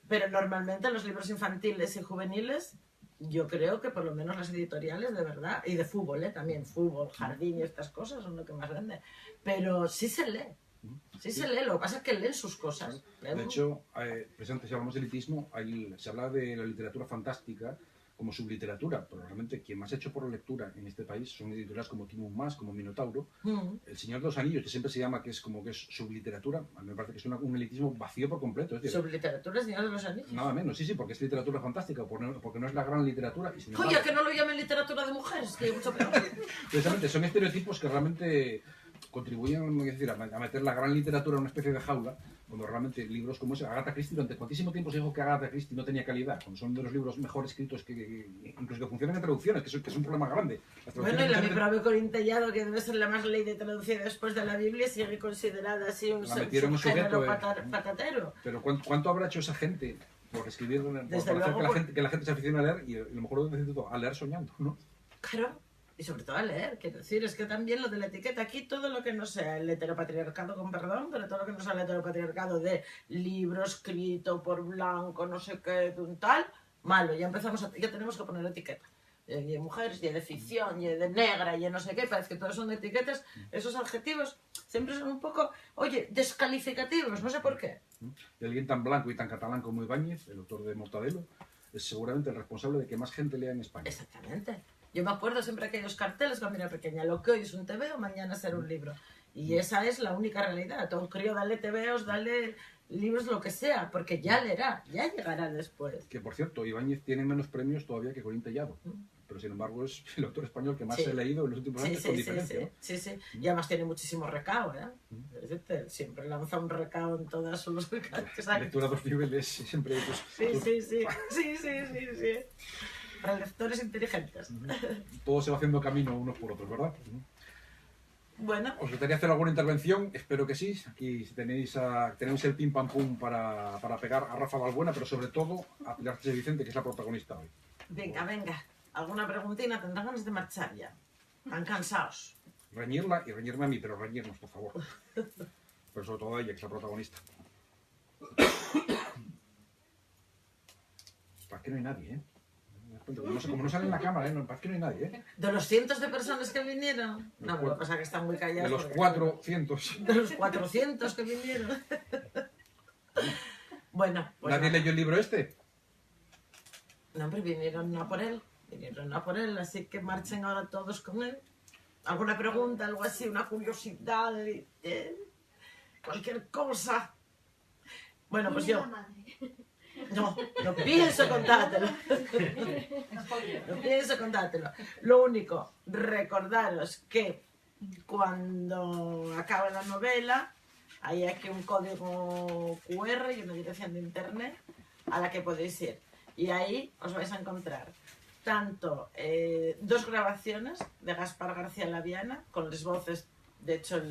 Pero normalmente los libros infantiles y juveniles, yo creo que por lo menos las editoriales, de verdad, y de fútbol, también fútbol, jardín y estas cosas son lo que más vende. Pero sí se lee. Sí se lee, lo que pasa es que leen sus cosas. De hecho, precisamente si hablamos de elitismo, se habla de la literatura fantástica como subliteratura, pero realmente quien más ha hecho por la lectura en este país son editoriales como Timon Mas, como Minotauro, El Señor de los Anillos, que siempre se llama que es como que es subliteratura. A mí me parece que es un elitismo vacío por completo. Es decir, ¿Subliteratura, El Señor de los Anillos? nada menos, sí, porque es literatura fantástica, porque no es la gran literatura. Y sin embargo, Oye, que no lo llamen literatura de mujeres, que hay mucho peor. precisamente son estereotipos que realmente contribuyen, es decir, a meter la gran literatura en una especie de jaula, cuando realmente libros como ese, Agatha Christie, durante cuantísimo tiempo se dijo que Agatha Christie no tenía calidad, cuando son de los libros mejor escritos, incluso que funcionan en traducciones, que es un problema grande. Bueno, y la mi propio Corintellado, que debe ser la más leída y traducida después de la Biblia, sigue considerada así un subgénero patatero. Pero ¿cuánto habrá hecho esa gente por escribir, por luego, hacer que la gente se aficione a leer, y a lo mejor a leer soñando, ¿no? Claro. Y sobre todo a leer, quiero decir, es que también lo de la etiqueta aquí, todo lo que no sea el heteropatriarcado, con perdón, pero todo lo que no sea el heteropatriarcado de libro escrito por blanco, no sé qué, tal, malo, ya tenemos que poner etiqueta. Y de mujeres, y de ficción, y de negra, y de no sé qué, parece que todos son etiquetas, esos adjetivos siempre son un poco, oye, descalificativos, no sé por qué. Y alguien tan blanco y tan catalán como Ibáñez, el autor de Mortadelo, es seguramente el responsable de que más gente lea en España. Exactamente. Yo me acuerdo siempre aquellos carteles cuando era pequeña, lo que hoy es un TVO, mañana será un libro. Y esa es la única realidad. A un crío dale TVOs, dale libros, lo que sea, porque ya leerá, ya llegará después. Que por cierto, Ibáñez tiene menos premios todavía que Corín Tellado. Pero sin embargo es el autor español que más he leído en los últimos años con diferencia. Sí, sí. Y además tiene muchísimo recao, ¿eh? Es decir, siempre lanza un recao en todas sus... Lectura a 2 niveles, siempre... Pues, Sí. Para lectores inteligentes. Todo se va haciendo camino unos por otros, ¿verdad? Bueno. ¿Os gustaría hacer alguna intervención? Espero que sí. Aquí tenéis el pim pam pum para pegar a Rafa Balbuena, pero sobre todo a Pilar Sánchez Vicente, que es la protagonista hoy. Venga. ¿Alguna preguntina? Tendrán ganas de marchar ya. Están cansados. Reñirla y reñirme a mí, pero reñirnos, por favor. Pero sobre todo a ella, que es la protagonista. ¿Para qué no hay nadie, eh? Como no sale en la cámara, ¿eh? ¿Para qué no hay nadie, eh? De los cientos de personas que vinieron. No, lo que pasa es que están muy callados. De los 400. De los 400 que vinieron. Bueno, pues ¿Nadie leyó el libro este? No, hombre, vinieron a por él, así que marchen ahora todos con él. ¿Alguna pregunta, algo así, una curiosidad? Cualquier cosa. Bueno, pues yo... No pienso contártelo. Lo único, recordaros que cuando acabe la novela hay aquí un código QR y una dirección de internet a la que podéis ir. Y ahí os vais a encontrar tanto 2 grabaciones de Gaspar García Laviana con las voces. De hecho,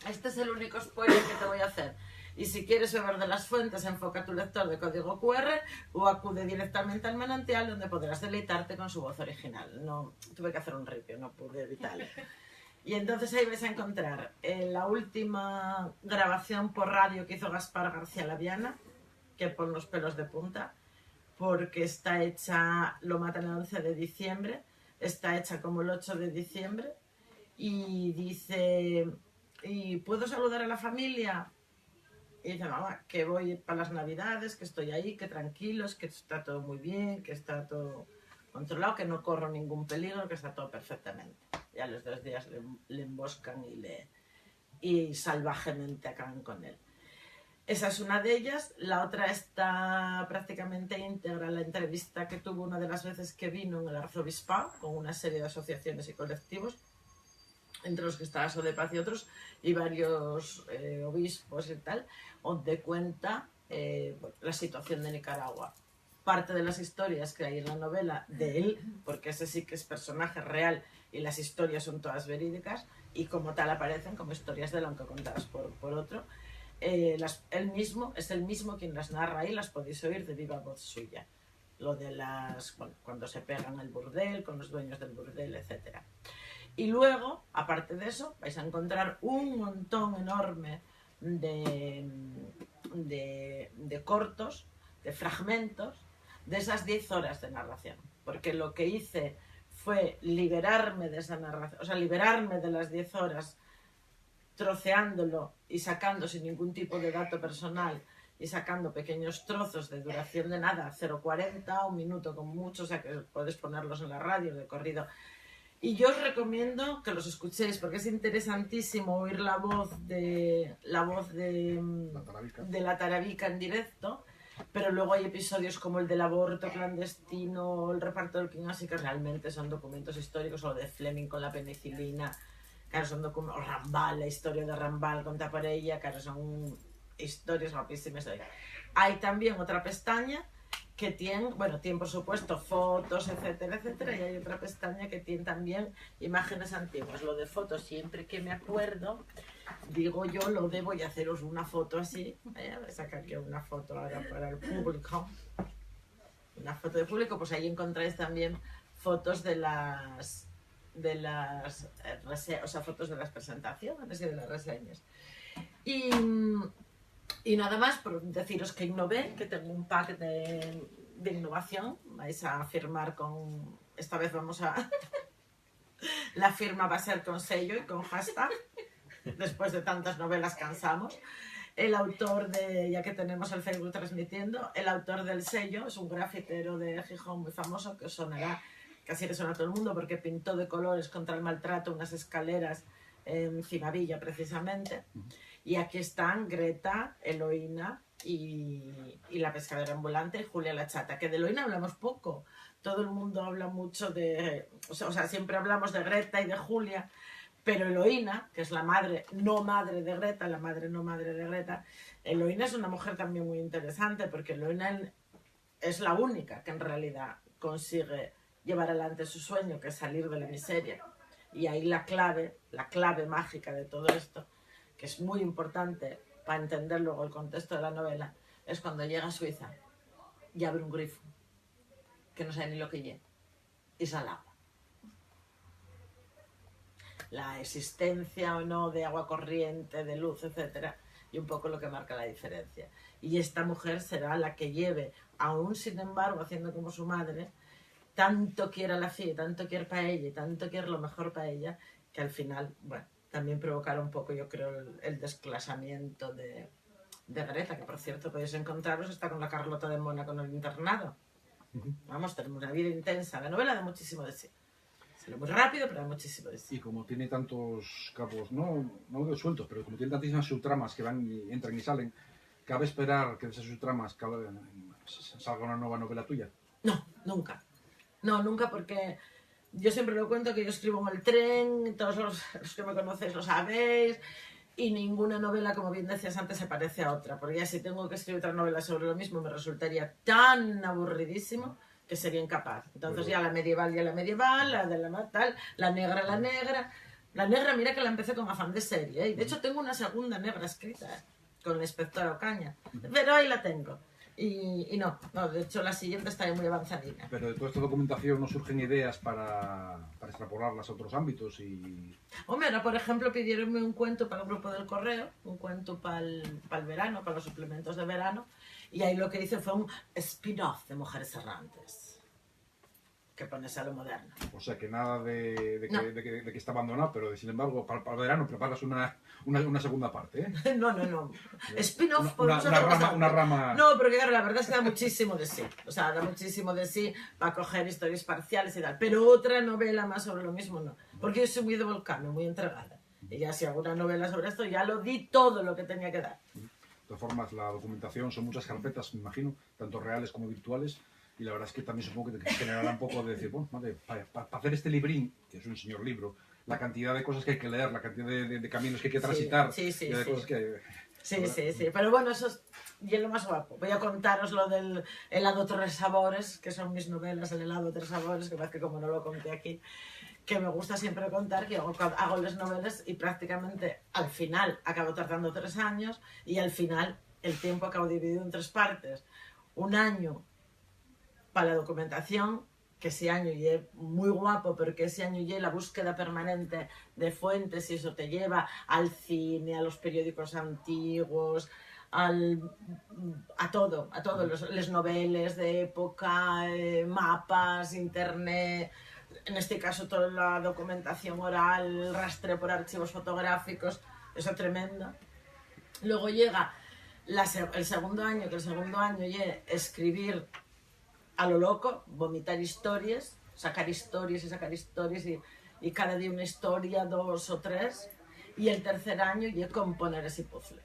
este es el único spoiler que te voy a hacer. Y si quieres beber de las fuentes, enfoca tu lector de código QR o acude directamente al manantial, donde podrás deleitarte con su voz original. No, tuve que hacer un ripio, no pude evitarlo. Y entonces ahí vais a encontrar la última grabación por radio que hizo Gaspar García Laviana, que pone los pelos de punta, porque está hecha, lo matan el 11 de diciembre, está hecha como el 8 de diciembre, y dice, ¿y puedo saludar a la familia? Y dice, mamá, que voy para las Navidades, que estoy ahí, que tranquilos, que está todo muy bien, que está todo controlado, que no corro ningún peligro, que está todo perfectamente. Y a los 2 días le emboscan y salvajemente acaban con él. Esa es una de ellas. La otra está prácticamente íntegra, la entrevista que tuvo una de las veces que vino en el Arzobispado, con una serie de asociaciones y colectivos, entre los que está Aso de Paz y otros, y varios obispos y tal, donde cuenta bueno, la situación de Nicaragua. Parte de las historias que hay en la novela de él, porque ese sí que es personaje real y las historias son todas verídicas y como tal aparecen como historias de él, aunque contadas por otro. Él mismo es el mismo quien las narra y las podéis oír de viva voz suya. Lo de bueno, cuando se pegan el burdel, con los dueños del burdel, etc. Y luego, aparte de eso, vais a encontrar un montón enorme de cortos, de fragmentos, de esas 10 horas de narración. Porque lo que hice fue liberarme de esa narración, o sea, liberarme de las 10 horas, troceándolo y sacando sin ningún tipo de dato personal y sacando pequeños trozos de duración de nada, 0,40, un minuto como mucho, o sea que puedes ponerlos en la radio de corrido. Y yo os recomiendo que los escuchéis porque es interesantísimo oír la voz de la Tarabica en directo, pero luego hay episodios como el del aborto clandestino, el reparto del King, así que realmente son documentos históricos, o de Fleming con la penicilina, claro, son documentos, o Rambal, la historia de Rambal con Taparella, claro, son historias guapísimas. Hay también otra pestaña que tiene, bueno, tiene por supuesto fotos, etcétera, etcétera, y hay otra pestaña que tiene también imágenes antiguas. Lo de fotos, siempre que me acuerdo, digo yo, lo de voy a haceros una foto así, voy a sacar aquí una foto ahora para el público, una foto de público, pues ahí encontráis también fotos de las o sea, fotos de las presentaciones y de las reseñas. Y nada más, por deciros que innové, que tengo un pack de innovación. Vais a firmar con... Esta vez vamos a... La firma va a ser con sello y con hashtag. Después de tantas novelas cansamos. El autor de... Ya que tenemos el Facebook transmitiendo, el autor del sello es un grafitero de Gijón muy famoso que os sonará, casi le suena a todo el mundo porque pintó de colores contra el maltrato unas escaleras en Cimavilla precisamente. Y aquí están Greta, Eloína y la pescadora ambulante y Julia la chata, que de Eloína hablamos poco. Todo el mundo habla mucho de... O sea, siempre hablamos de Greta y de Julia, pero Eloína, que es la madre, no madre de Greta, la madre no madre de Greta, Eloína es una mujer también muy interesante, porque Eloína es la única que en realidad consigue llevar adelante su sueño, que es salir de la miseria. Y ahí la clave mágica de todo esto, que es muy importante para entender luego el contexto de la novela, es cuando llega a Suiza y abre un grifo, que no sabe ni lo que lleva, y sale agua. La existencia o no de agua corriente, de luz, etcétera, y un poco lo que marca la diferencia. Y esta mujer será la que lleve, aún sin embargo, haciendo como su madre, tanto quiere a la FIE, tanto quiere para ella y tanto quiere lo mejor para ella, que al final, bueno, también provocará un poco, yo creo, el desclasamiento de Greta, que por cierto podéis encontraros, está con la Carlota de Mónaco en el internado. Vamos, tenemos una vida intensa. La novela da muchísimo de sí. Sale muy rápido, pero da muchísimo de sí. Y como tiene tantos cabos, no sueltos, pero como tiene tantísimas subtramas que van y entran y salen, ¿cabe esperar que de esas subtramas salga una nueva novela tuya? No, nunca. No, nunca, porque yo siempre lo cuento que yo escribo en el tren, todos los que me conocéis lo sabéis, y ninguna novela, como bien decías antes, se parece a otra, porque ya si tengo que escribir otra novela sobre lo mismo me resultaría tan aburridísimo que sería incapaz. Entonces ya la medieval, la de la tal, la negra, mira que la empecé con afán de serie, ¿eh? Y de hecho tengo una segunda negra escrita, con la inspectora Ocaña, pero ahí la tengo. Y no, de hecho la siguiente está muy avanzadita. Pero de toda esta documentación no surgen ideas para extrapolarlas a otros ámbitos y... Hombre, ahora por ejemplo pidieronme un cuento para el grupo del correo, un cuento para el verano, para los suplementos de verano, y ahí lo que hice fue un spin-off de Mujeres Errantes, que pones a lo moderno. O sea que nada de que está abandonado, pero sin embargo para el verano preparas una segunda parte, ¿eh? No. Spin-off por una rama... No, porque claro, la verdad es que da muchísimo de sí. O sea, da muchísimo de sí para coger historias parciales y tal. Pero otra novela más sobre lo mismo no. Porque yo soy muy de volcán, muy entregada. Y ya si hago una novela sobre esto, ya lo di todo lo que tenía que dar. De todas formas, la documentación son muchas carpetas, me imagino, tanto reales como virtuales. Y la verdad es que también supongo que te generará un poco de decir, bueno, madre, para hacer este librín, que es un señor libro, la cantidad de cosas que hay que leer, la cantidad de caminos que hay que transitar, sí. de cosas que... Sí. Pero bueno, eso y es lo más guapo. Voy a contaros lo del helado tres sabores, que son mis novelas, el helado tres sabores, que parece que como no lo conté aquí, que me gusta siempre contar, que hago las novelas y prácticamente al final acabo tardando 3 años y al final el tiempo acabo dividido en 3 partes. Un año para la documentación, que ese año es muy guapo porque ese año ya la búsqueda permanente de fuentes y eso te lleva al cine, a los periódicos antiguos, a todo, los noveles de época, mapas, internet, en este caso toda la documentación oral, rastreo por archivos fotográficos, eso tremendo. Luego llega el segundo año, que el segundo año es escribir a lo loco, vomitar historias, sacar historias y cada día una historia, 2 o 3. Y el tercer año es componer ese puzzle,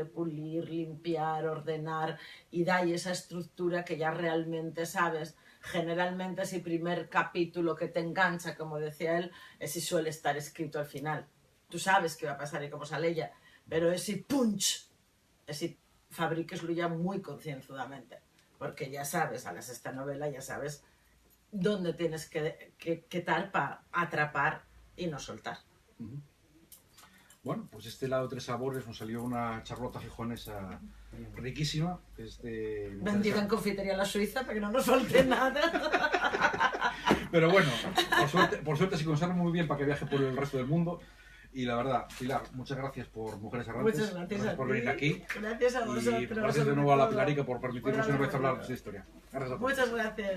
pulir, limpiar, ordenar y dar esa estructura que ya realmente sabes. Generalmente ese primer capítulo que te engancha, como decía él, ese suele estar escrito al final. Tú sabes qué va a pasar y cómo sale ella, pero ese punch, ese fabriqueslo ya muy concienzudamente. Porque ya sabes, a la sexta novela ya sabes dónde tienes que tal para atrapar y no soltar. Bueno, pues este helado de 3 sabores nos salió una charlota gijonesa riquísima. Vendida en confitería La Suiza para que no nos falte nada. Pero bueno, por suerte se conserva muy bien para que viaje por el resto del mundo. Y la verdad, Pilar, muchas gracias por Mujeres Errantes. Muchas gracias por venir aquí. Gracias a vosotros. Y gracias de nuevo a la Pilarica por permitirnos una vez hablar de esta historia. Gracias a todos. Muchas gracias.